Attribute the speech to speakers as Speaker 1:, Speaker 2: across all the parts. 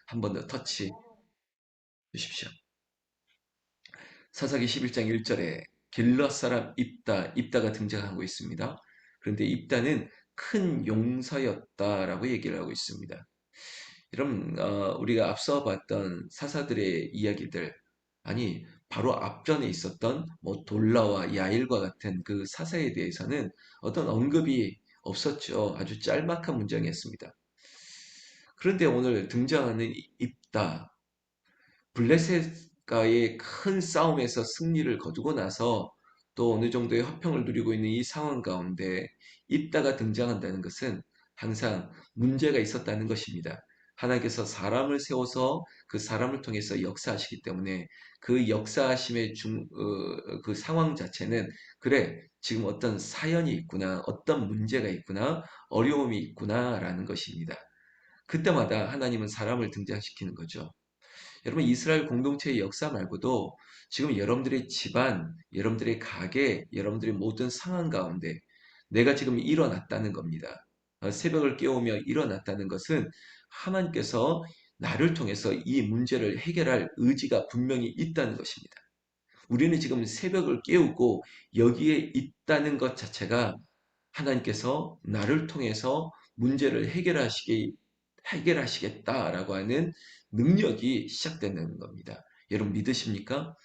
Speaker 1: 한 번 더 터치 주십시오. 사사기 11장 1절에 길러 사람 입다가 등장하고 있습니다. 그런데 입다는 큰 용사였다라고 얘기를 하고 있습니다. 여러분, 우리가 앞서 봤던 사사들의 이야기들, 아니, 바로 앞전에 있었던 뭐 돌라와 야일과 같은 그 사사에 대해서는 어떤 언급이 없었죠. 아주 짤막한 문장이었습니다. 그런데 오늘 등장하는 입다, 블레셋과의 큰 싸움에서 승리를 거두고 나서 또 어느 정도의 화평을 누리고 있는 이 상황 가운데 입다가 등장한다는 것은 항상 문제가 있었다는 것입니다. 하나님께서 사람을 세워서 그 사람을 통해서 역사하시기 때문에 그 역사하심의 그 상황 자체는 그래, 지금 어떤 사연이 있구나, 어떤 문제가 있구나, 어려움이 있구나라는 것입니다. 그때마다 하나님은 사람을 등장시키는 거죠. 여러분, 이스라엘 공동체의 역사 말고도 지금 여러분들의 집안, 여러분들의 가게, 여러분들의 모든 상황 가운데 내가 지금 일어났다는 겁니다. 새벽을 깨우며 일어났다는 것은 하나님께서 나를 통해서 이 문제를 해결할 의지가 분명히 있다는 것입니다. 우리는 지금 새벽을 깨우고 여기에 있다는 것 자체가 하나님께서 나를 통해서 문제를 해결하시겠다라고 하는 능력이 시작되는 겁니다. 여러분 믿으십니까?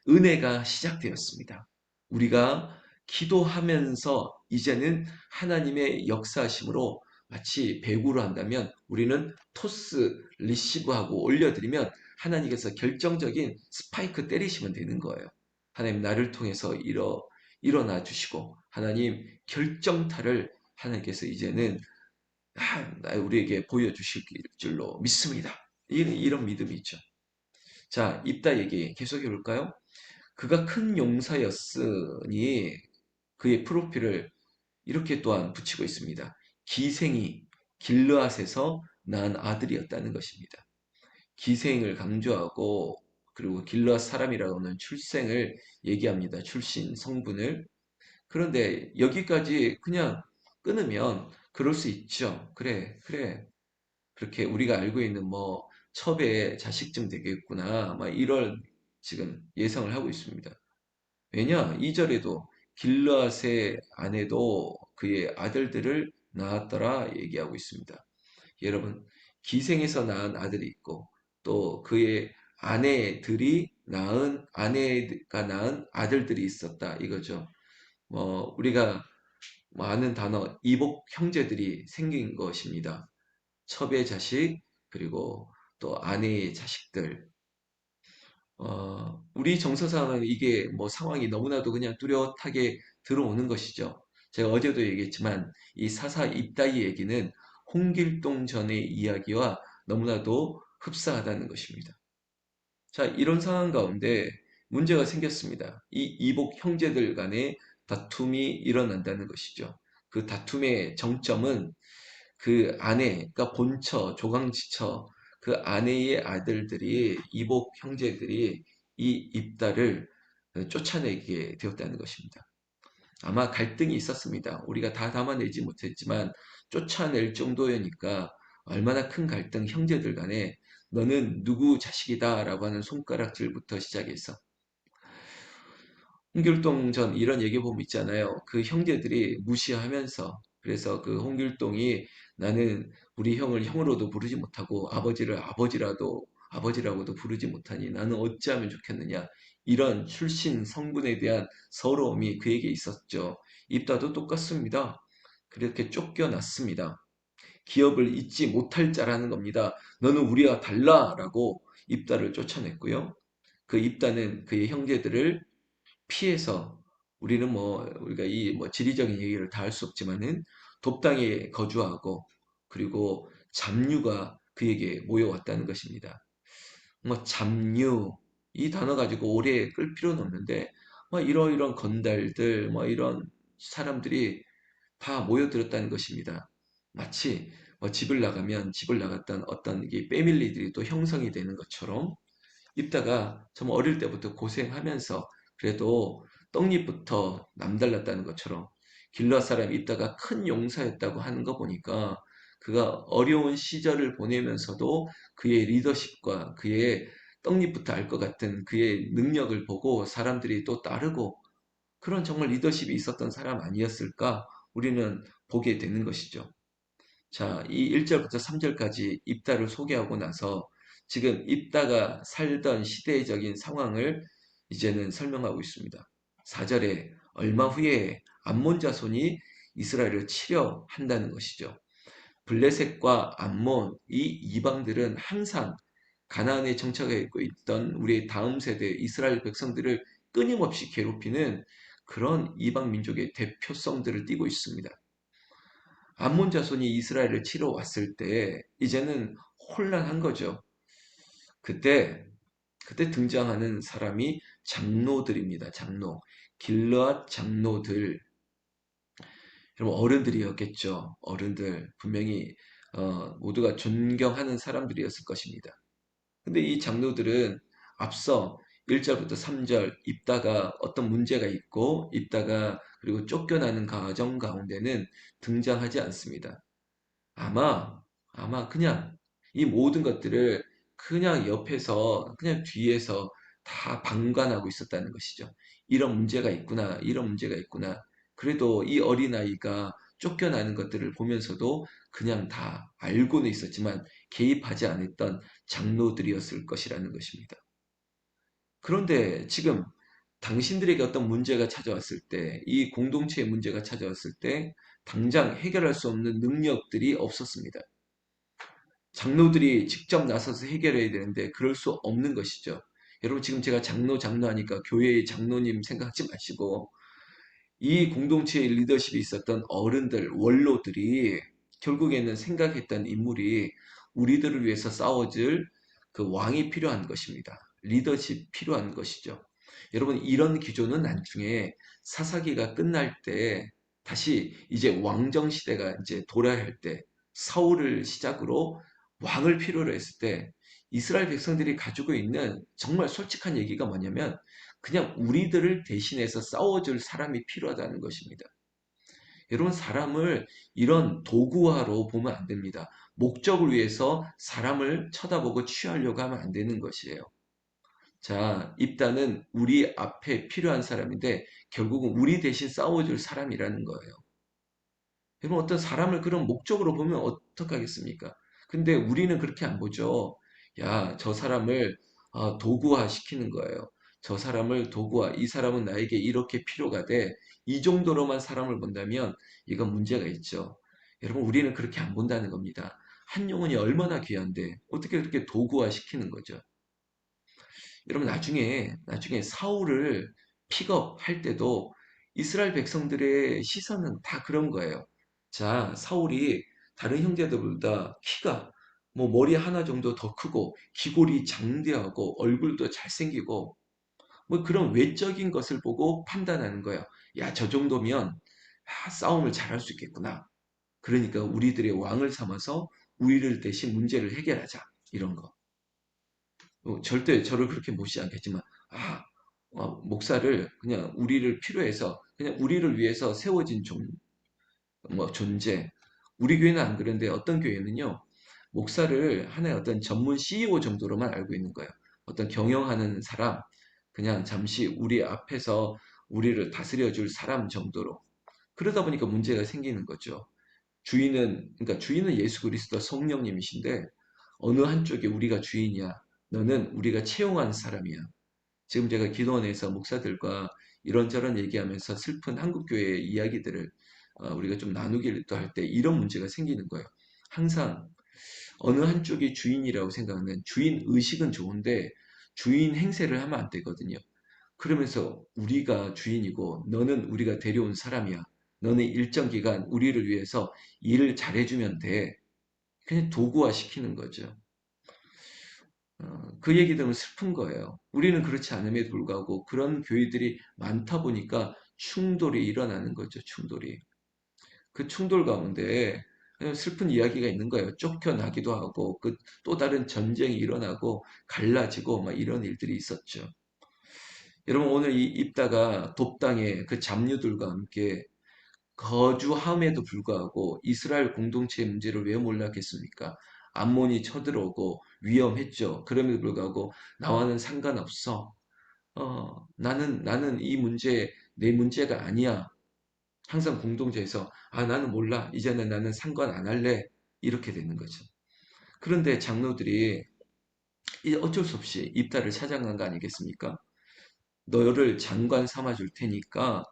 Speaker 1: 은혜가 시작되었습니다. 우리가 기도하면서 이제는 하나님의 역사하심으로 마치 배구를 한다면 우리는 토스 리시브하고 올려드리면 하나님께서 결정적인 스파이크 때리시면 되는 거예요. 하나님 나를 통해서 일어나 주시고 하나님 결정타를 하나님께서 이제는 우리에게 보여주실 줄로 믿습니다. 이런 믿음이 있죠. 자, 입다 얘기 계속해 볼까요? 그가 큰 용사였으니 그의 프로필을 이렇게 또한 붙이고 있습니다. 기생이 길르앗에서 낳은 아들이었다는 것입니다. 기생을 강조하고 그리고 길르앗 사람이라고 하는 출생을 얘기합니다. 출신 성분을. 그런데 여기까지 그냥 끊으면 그럴 수 있죠. 그래, 그래. 그렇게 우리가 알고 있는 뭐 첩의 자식쯤 되겠구나. 막 이런 지금 예상을 하고 있습니다. 왜냐? 2절에도 길르앗의 아내도 그의 아들들을 낳았더라 얘기하고 있습니다. 여러분, 기생에서 낳은 아들이 있고 또 그의 아내가 낳은 아들들이 있었다 이거죠. 뭐 우리가 뭐 아는 단어 이복 형제들이 생긴 것입니다. 첩의 자식 그리고 또 아내의 자식들. 우리 정서상은 이게 뭐 상황이 너무나도 그냥 뚜렷하게 들어오는 것이죠. 제가 어제도 얘기했지만 이 사사 입다이 얘기는 홍길동 전의 이야기와 너무나도 흡사하다는 것입니다. 자, 이런 상황 가운데 문제가 생겼습니다. 이 이복 형제들 간의 다툼이 일어난다는 것이죠. 그 다툼의 정점은 그 아내, 그러니까 본처, 조강지처, 그 아내의 아들들이, 이복 형제들이 이 입다를 쫓아내게 되었다는 것입니다. 아마 갈등이 있었습니다. 우리가 다 담아내지 못했지만 쫓아낼 정도였니까 얼마나 큰 갈등, 형제들 간에 너는 누구 자식이다 라고 하는 손가락질부터 시작해서 홍길동 전 이런 얘기 보면 있잖아요. 그 형제들이 무시하면서 그래서 그 홍길동이 나는 우리 형을 형으로도 부르지 못하고 아버지를 아버지라고도 부르지 못하니 나는 어찌하면 좋겠느냐. 이런 출신 성분에 대한 서러움이 그에게 있었죠. 입다도 똑같습니다. 그렇게 쫓겨났습니다. 기업을 잊지 못할 자라는 겁니다. 너는 우리와 달라라고 입다를 쫓아냈고요. 그 입다는 그의 형제들을 피해서 우리는 뭐 우리가 이 뭐 지리적인 얘기를 다 할 수 없지만은 돕당에 거주하고 그리고 잡류가 그에게 모여왔다는 것입니다. 뭐 잡류 이 단어 가지고 오래 끌 필요는 없는데 뭐 이러이런 건달들 뭐 이런 사람들이 다 모여들었다는 것입니다. 마치 뭐 집을 나가면 집을 나갔던 어떤 이게 패밀리들이 또 형성이 되는 것처럼 입다가 참 어릴 때부터 고생하면서 그래도 떡잎부터 남달랐다는 것처럼 길르앗 사람 입다가 큰 용사였다고 하는 거 보니까 그가 어려운 시절을 보내면서도 그의 리더십과 그의 떡잎부터 알 것 같은 그의 능력을 보고 사람들이 또 따르고 그런 정말 리더십이 있었던 사람 아니었을까 우리는 보게 되는 것이죠. 자, 이 1절부터 3절까지 입다를 소개하고 나서 지금 입다가 살던 시대적인 상황을 이제는 설명하고 있습니다. 4절에 얼마 후에 암몬 자손이 이스라엘을 치려 한다는 것이죠. 블레셋과 암몬 이 이방들은 항상 가나안에 정착해 있던 우리의 다음 세대 이스라엘 백성들을 끊임없이 괴롭히는 그런 이방 민족의 대표성들을 띠고 있습니다. 암몬 자손이 이스라엘을 치러 왔을 때 이제는 혼란한 거죠. 그때 등장하는 사람이 장로들입니다. 장로. 길르앗 장로들. 여러분 어른들이었겠죠. 어른들 분명히 모두가 존경하는 사람들이었을 것입니다. 근데 이 장로들은 앞서 1절부터 3절 입다가 어떤 문제가 있고 입다가 그리고 쫓겨나는 과정 가운데는 등장하지 않습니다. 아마 그냥 이 모든 것들을 그냥 옆에서 그냥 뒤에서 다 방관하고 있었다는 것이죠. 이런 문제가 있구나, 이런 문제가 있구나. 그래도 이 어린아이가 쫓겨나는 것들을 보면서도 그냥 다 알고는 있었지만 개입하지 않았던 장로들이었을 것이라는 것입니다. 그런데 지금 당신들에게 어떤 문제가 찾아왔을 때, 이 공동체의 문제가 찾아왔을 때, 당장 해결할 수 없는 능력들이 없었습니다. 장로들이 직접 나서서 해결해야 되는데, 그럴 수 없는 것이죠. 여러분, 지금 제가 장로 하니까 교회의 장로님 생각하지 마시고, 이 공동체의 리더십이 있었던 어른들, 원로들이 결국에는 생각했던 인물이 우리들을 위해서 싸워줄 그 왕이 필요한 것입니다. 리더십 필요한 것이죠. 여러분, 이런 기조는 나중에 사사기가 끝날 때 다시 이제 왕정 시대가 이제 돌아야 할 때 사울을 시작으로 왕을 필요로 했을 때 이스라엘 백성들이 가지고 있는 정말 솔직한 얘기가 뭐냐면 그냥 우리들을 대신해서 싸워줄 사람이 필요하다는 것입니다. 여러분, 사람을 이런 도구화로 보면 안 됩니다. 목적을 위해서 사람을 쳐다보고 취하려고 하면 안 되는 것이에요. 자, 입다는 우리 앞에 필요한 사람인데 결국은 우리 대신 싸워줄 사람이라는 거예요. 여러분, 어떤 사람을 그런 목적으로 보면 어떡하겠습니까? 근데 우리는 그렇게 안 보죠. 야, 저 사람을 도구화 시키는 거예요. 저 사람을 도구화, 이 사람은 나에게 이렇게 필요가 돼. 이 정도로만 사람을 본다면 이건 문제가 있죠. 여러분, 우리는 그렇게 안 본다는 겁니다. 한 영혼이 얼마나 귀한데 어떻게 그렇게 도구화 시키는 거죠. 여러분 나중에 사울을 픽업할 때도 이스라엘 백성들의 시선은 다 그런 거예요. 자, 사울이 다른 형제들보다 키가 뭐 머리 하나 정도 더 크고 귀골이 장대하고 얼굴도 잘생기고 뭐 그런 외적인 것을 보고 판단하는 거예요. 야, 저 정도면 싸움을 잘할 수 있겠구나. 그러니까 우리들의 왕을 삼아서 우리를 대신 문제를 해결하자. 이런 거. 절대 저를 그렇게 보지 않겠지만, 아, 목사를 그냥 우리를 필요해서, 그냥 우리를 위해서 세워진 존재. 우리 교회는 안 그런데 어떤 교회는요, 목사를 하나의 어떤 전문 CEO 정도로만 알고 있는 거예요. 어떤 경영하는 사람, 그냥 잠시 우리 앞에서 우리를 다스려 줄 사람 정도로. 그러다 보니까 문제가 생기는 거죠. 그러니까 주인은 예수 그리스도 성령님이신데, 어느 한쪽에 우리가 주인이야. 너는 우리가 채용한 사람이야. 지금 제가 기도원에서 목사들과 이런저런 얘기하면서 슬픈 한국교회의 이야기들을 우리가 좀 나누기를 또 할 때 이런 문제가 생기는 거예요. 항상 어느 한쪽이 주인이라고 생각하는 주인 의식은 좋은데 주인 행세를 하면 안 되거든요. 그러면서 우리가 주인이고 너는 우리가 데려온 사람이야. 너는 일정 기간 우리를 위해서 일을 잘해주면 돼. 그냥 도구화 시키는 거죠. 그 얘기 들으면 슬픈 거예요. 우리는 그렇지 않음에도 불구하고 그런 교회들이 많다 보니까 충돌이 일어나는 거죠. 충돌이. 그 충돌 가운데 슬픈 이야기가 있는 거예요. 쫓겨나기도 하고 그 또 다른 전쟁이 일어나고 갈라지고 막 이런 일들이 있었죠. 여러분 오늘 이 입다가 돕당의 그 잡류들과 함께 거주함에도 불구하고 이스라엘 공동체의 문제를 왜 몰랐겠습니까? 암몬이 쳐들어오고 위험했죠. 그럼에도 불구하고 나와는 상관없어. 나는 이 문제 내 문제가 아니야. 항상 공동체에서 나는 몰라. 이제는 나는 상관 안 할래. 이렇게 되는 거죠. 그런데 장로들이 어쩔 수 없이 입다를 찾아간 거 아니겠습니까? 너를 장관 삼아 줄 테니까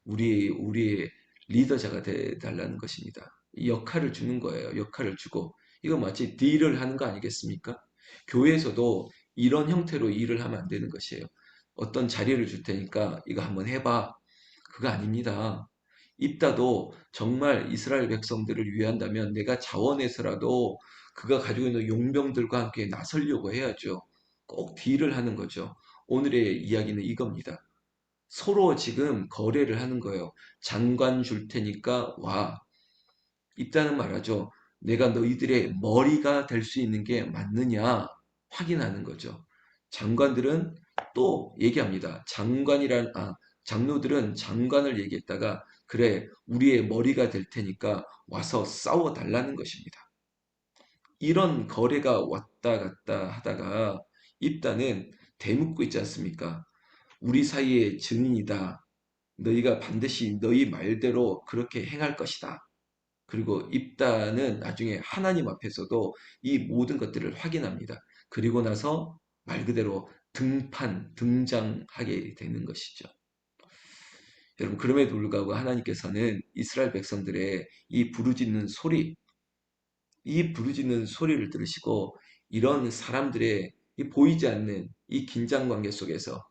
Speaker 1: 우리의 리더자가 돼 달라는 것입니다. 이 역할을 주는 거예요. 역할을 주고 이거 마치 딜을 하는 거 아니겠습니까? 교회에서도 이런 형태로 일을 하면 안 되는 것이에요. 어떤 자리를 줄 테니까 이거 한번 해봐. 그거 아닙니다. 입다도 정말 이스라엘 백성들을 위한다면 내가 자원해서라도 그가 가지고 있는 용병들과 함께 나서려고 해야죠. 꼭 딜을 하는 거죠. 오늘의 이야기는 이겁니다. 서로 지금 거래를 하는 거예요. 장관 줄 테니까 와. 입다는 말하죠. 내가 너희들의 머리가 될 수 있는 게 맞느냐 확인하는 거죠. 장관들은 또 얘기합니다. 장로들은 장관을 얘기했다가 그래 우리의 머리가 될 테니까 와서 싸워 달라는 것입니다. 이런 거래가 왔다 갔다 하다가 입다는 대묻고 있지 않습니까? 우리 사이의 증인이다. 너희가 반드시 너희 말대로 그렇게 행할 것이다. 그리고 입다는 나중에 하나님 앞에서도 이 모든 것들을 확인합니다. 그리고 나서 말 그대로 등장하게 되는 것이죠. 여러분, 그럼에도 불구하고 하나님께서는 이스라엘 백성들의 이 부르짖는 소리를 들으시고 이런 사람들의 이 보이지 않는 이 긴장 관계 속에서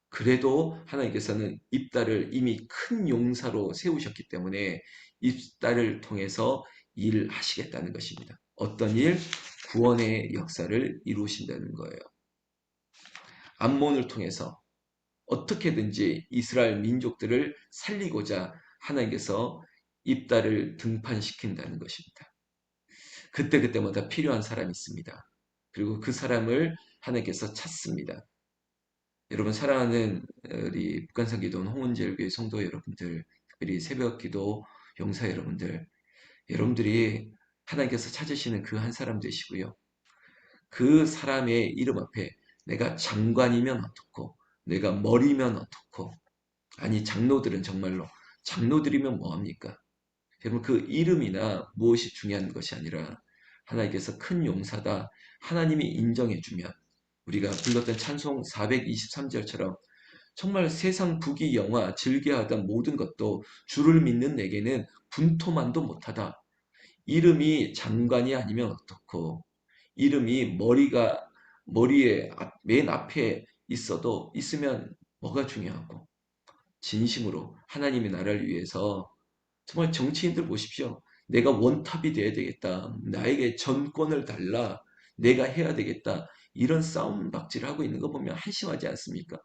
Speaker 1: 그래도 하나님께서는 입다를 이미 큰 용사로 세우셨기 때문에 입다를 통해서 일을 하시겠다는 것입니다. 어떤 일? 구원의 역사를 이루신다는 거예요. 암몬을 통해서 어떻게든지 이스라엘 민족들을 살리고자 하나님께서 입다를 등판시킨다는 것입니다. 그때그때마다 필요한 사람이 있습니다. 그리고 그 사람을 하나님께서 찾습니다. 여러분 사랑하는 우리 북한성기도원 홍은제일교회 성도 여러분들, 특별히 새벽기도 용사 여러분들, 여러분들이 하나님께서 찾으시는 그 한 사람 되시고요. 그 사람의 이름 앞에 내가 장관이면 어떻고, 내가 머리면 어떻고, 아니 장로들은 정말로 장로들이면 뭐합니까? 여러분 그 이름이나 무엇이 중요한 것이 아니라 하나님께서 큰 용사다. 하나님이 인정해주면 우리가 불렀던 찬송 423절처럼 정말 세상 부귀 영화 즐겨하던 모든 것도 주를 믿는 내게는 분토만도 못하다. 이름이 장관이 아니면 어떻고 이름이 머리에 맨 앞에 있으면 뭐가 중요하고 진심으로 하나님의 나라를 위해서 정말 정치인들 보십시오. 내가 원탑이 돼야 되겠다. 나에게 전권을 달라. 내가 해야 되겠다. 이런 싸움박질을 하고 있는 거 보면 한심하지 않습니까?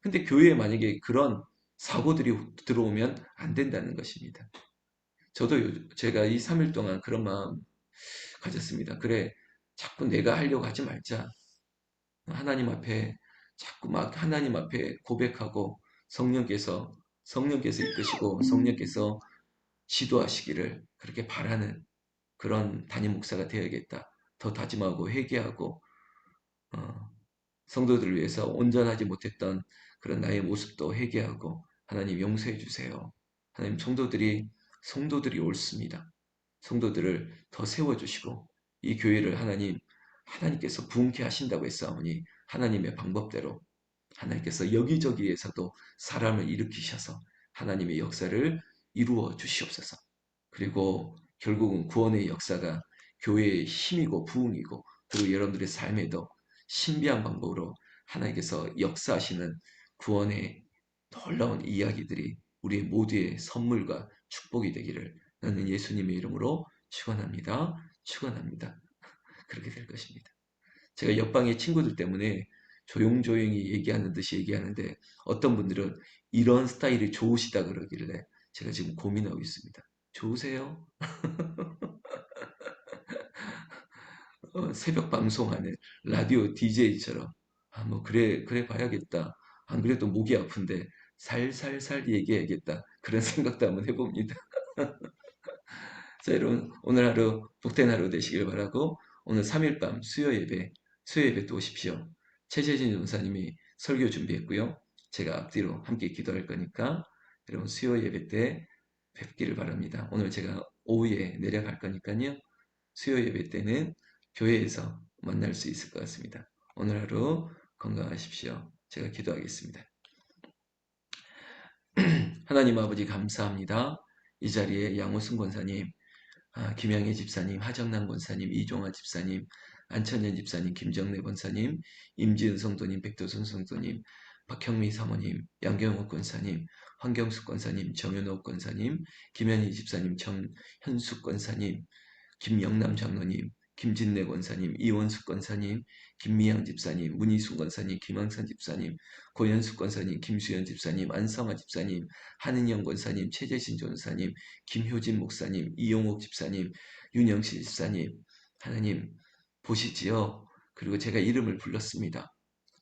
Speaker 1: 근데 교회에 만약에 그런 사고들이 들어오면 안 된다는 것입니다. 제가 이 3일 동안 그런 마음 가졌습니다. 그래, 자꾸 내가 하려고 하지 말자. 하나님 앞에 자꾸 막 하나님 앞에 고백하고 성령께서 이끄시고 성령께서 지도하시기를 그렇게 바라는 그런 담임 목사가 되어야겠다. 더 다짐하고 회개하고 어, 성도들을 위해서 온전하지 못했던 그런 나의 모습도 회개하고 하나님 용서해 주세요. 하나님 성도들이 옳습니다. 성도들을 더 세워주시고 이 교회를 하나님께서 부흥케 하신다고 했사오니 하나님의 방법대로 하나님께서 여기저기에서도 사람을 일으키셔서 하나님의 역사를 이루어 주시옵소서. 그리고 결국은 구원의 역사가 교회의 힘이고 부흥이고 그리고 여러분들의 삶에도 신비한 방법으로 하나님께서 역사하시는 구원의 놀라운 이야기들이 우리 모두의 선물과 축복이 되기를 나는 예수님의 이름으로 축원합니다. 축원합니다. 그렇게 될 것입니다. 제가 옆방의 친구들 때문에 조용조용히 얘기하는 듯이 얘기하는데 어떤 분들은 이런 스타일이 좋으시다 그러길래 제가 지금 고민하고 있습니다. 좋으세요? 새벽 방송하는 라디오 DJ처럼 뭐 그래 봐야겠다. 안 그래도 목이 아픈데 살살살 얘기해야겠다. 그런 생각도 한번 해봅니다. 자, 여러분 오늘 하루 복된 하루 되시길 바라고 오늘 3일 밤 수요 예배 또 오십시오. 최재진 전사님이 설교 준비했고요. 제가 앞뒤로 함께 기도할 거니까 여러분 수요 예배 때 뵙기를 바랍니다. 오늘 제가 오후에 내려갈 거니까요. 수요 예배 때는 교회에서 만날 수 있을 것 같습니다. 오늘 하루 건강하십시오. 제가 기도하겠습니다. 하나님 아버지 감사합니다. 이 자리에 양호승 권사님, 김양희 집사님, 하정남 권사님, 이종화 집사님, 안천년 집사님, 김정래 권사님, 임지은 성도님, 백도순 성도님, 박형미 사모님, 양경옥 권사님, 황경숙 권사님, 정현옥 권사님, 김현희 집사님, 정현숙 권사님, 김영남 장로님, 김진래 권사님, 이원숙 권사님, 김미양 집사님, 문희순 권사님, 김항선 집사님, 고현숙 권사님, 김수현 집사님, 안성화 집사님, 한은영 권사님, 최재신 전사님, 김효진 목사님, 이용옥 집사님, 윤영실 집사님, 하나님 보시지요. 그리고 제가 이름을 불렀습니다.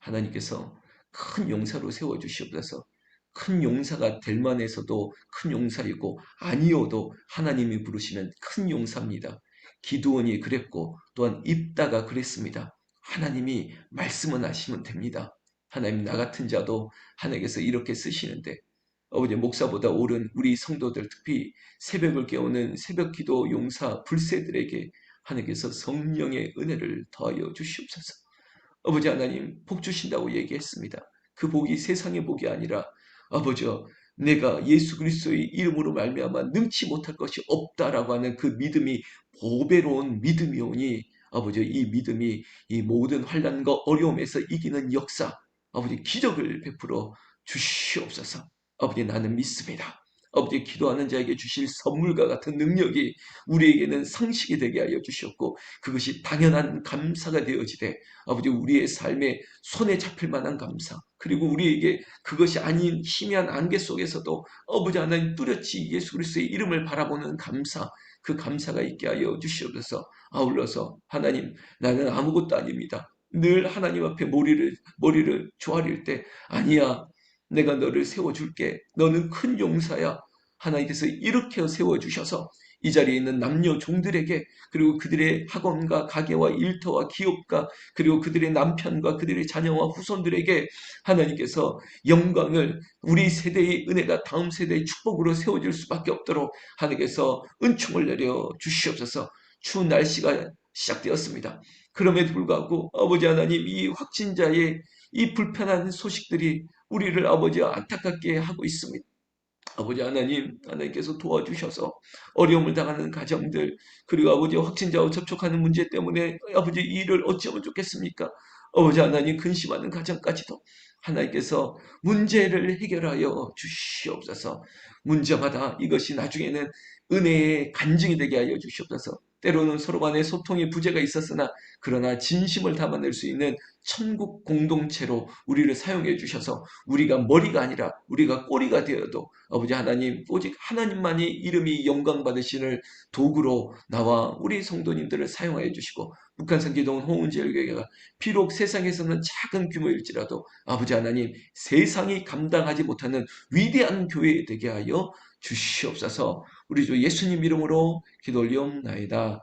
Speaker 1: 하나님께서 큰 용사로 세워주시옵소서. 큰 용사가 될 만해서도 큰 용사이고 아니어도 하나님이 부르시면 큰 용사입니다. 기드온이 그랬고 또한 입다가 그랬습니다. 하나님이 말씀은 하시면 됩니다. 하나님 나 같은 자도 하나님께서 이렇게 쓰시는데 아버지 목사보다 옳은 우리 성도들 특히 새벽을 깨우는 새벽기도 용사 불새들에게 하나님께서 성령의 은혜를 더하여 주시옵소서. 아버지 하나님 복 주신다고 얘기했습니다. 그 복이 세상의 복이 아니라 아버지여 내가 예수 그리스도의 이름으로 말미암아 능치 못할 것이 없다라고 하는 그 믿음이 보배로운 믿음이오니 아버지 이 믿음이 이 모든 환난과 어려움에서 이기는 역사 아버지 기적을 베풀어 주시옵소서. 아버지 나는 믿습니다. 아버지 기도하는 자에게 주실 선물과 같은 능력이 우리에게는 상식이 되게 하여 주셨고 그것이 당연한 감사가 되어지되 아버지 우리의 삶에 손에 잡힐 만한 감사 그리고 우리에게 그것이 아닌 희미한 안개 속에서도 아버지 하나님 뚜렷이 예수 그리스도의 이름을 바라보는 감사 그 감사가 있게 하여 주시옵소서. 아울러서 하나님 나는 아무것도 아닙니다. 늘 하나님 앞에 머리를 조아릴 때 아니야 내가 너를 세워줄게 너는 큰 용사야 하나님께서 이렇게 세워주셔서 이 자리에 있는 남녀 종들에게 그리고 그들의 학원과 가게와 일터와 기업가 그리고 그들의 남편과 그들의 자녀와 후손들에게 하나님께서 영광을 우리 세대의 은혜가 다음 세대의 축복으로 세워질 수밖에 없도록 하나님께서 은총을 내려 주시옵소서. 추운 날씨가 시작되었습니다. 그럼에도 불구하고 아버지 하나님 이 확진자의 이 불편한 소식들이 우리를 아버지 안타깝게 하고 있습니다. 아버지 하나님께서 도와주셔서 어려움을 당하는 가정들, 그리고 아버지 확진자와 접촉하는 문제 때문에 아버지 이 일을 어찌하면 좋겠습니까? 아버지 하나님 근심하는 가정까지도 하나님께서 문제를 해결하여 주시옵소서. 문제마다 이것이 나중에는 은혜의 간증이 되게 하여 주시옵소서. 때로는 서로 간에 소통의 부재가 있었으나 그러나 진심을 담아낼 수 있는 천국 공동체로 우리를 사용해 주셔서 우리가 머리가 아니라 우리가 꼬리가 되어도 아버지 하나님 오직 하나님만이 이름이 영광 받으시는 도구로 나와 우리 성도님들을 사용하여 주시고 북한산 기도원 홍은제일교회가 비록 세상에서는 작은 규모일지라도 아버지 하나님 세상이 감당하지 못하는 위대한 교회 되게 하여 주시옵소서. 우리 주 예수님 이름으로 기도 올리옵나이다.